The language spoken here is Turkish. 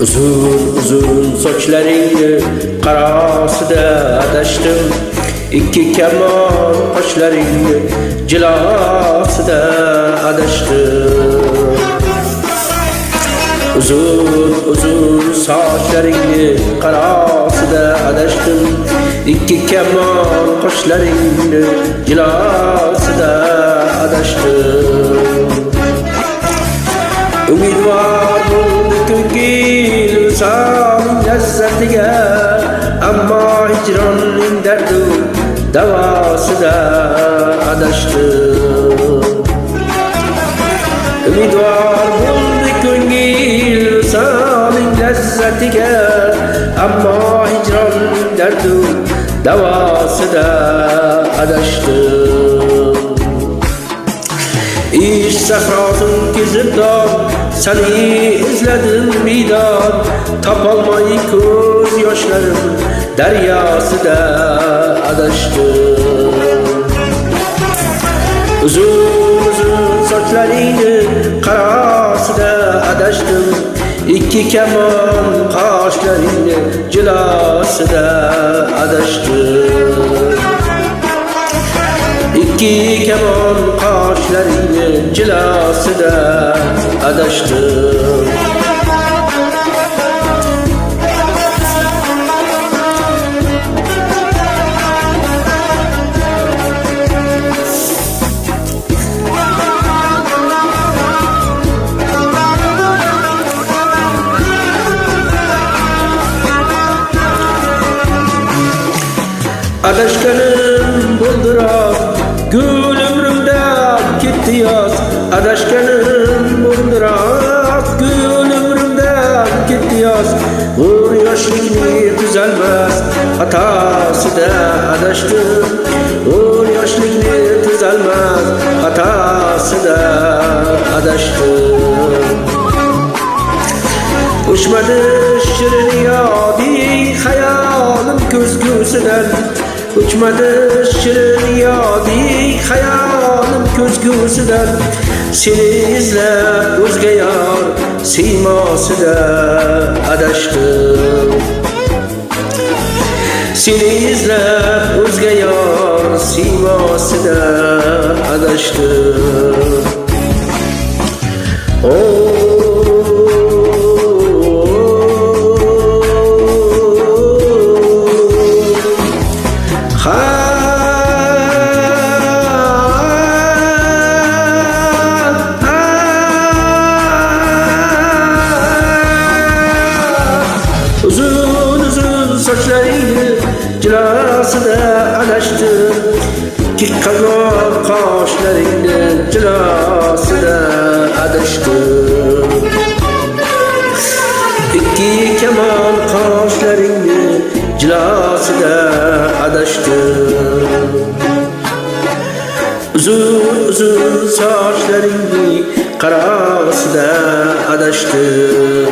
Uzun uzun soçlaringni qarosida adashdim. İki kamon qoshlaringni jilosida adashdim. Uzun uzun sochlaringni qarosida adashdim. İki kamon qoshlaringni jilosida adashdim. Umidvor bo'ldi ko'ngil visolning lazzatiga, ammo hijronning dardi davosida adashdim. Umidvor bo'ldi ko'ngil visolning lazzatiga, ammo hijronning dardi davosida adashdim. İş sahrosin kezib dod, seni izladim bidod, topolmay ko'z yoshlarim daryosida adashdim. Uzun uzun sochlaringni qarosida adashdim. İki kamon qoshlaringni jilosida adashdim. İki kamon qoshlaringni jilosida adashdim. Adashganim bulduroq, gul umrimdan ketdi yoz. Adashganim bulduroq, gul umrimdan ketdi yoz. Bu yoshlikni tuzalmas xatosida adashdim. Bu yoshlikni tuzalmas xatosida adashdim. Uçmadı shirin yoding hayolim ko'zgusidan. Uçmadı shirin yoding hayolim ko'zgusidan. Seni izlab o'zga yor siymosida adashdim. Seni izlab o'zga yor siymosida adashdim. Uzun uzun sochlaringni jilosida adashdim. İki kamon qoshlaringni jilosida adashdim. İki kamon qoshlaringni jilosida adashdim. Uzun uzun sochlaringni qarosida adashdim.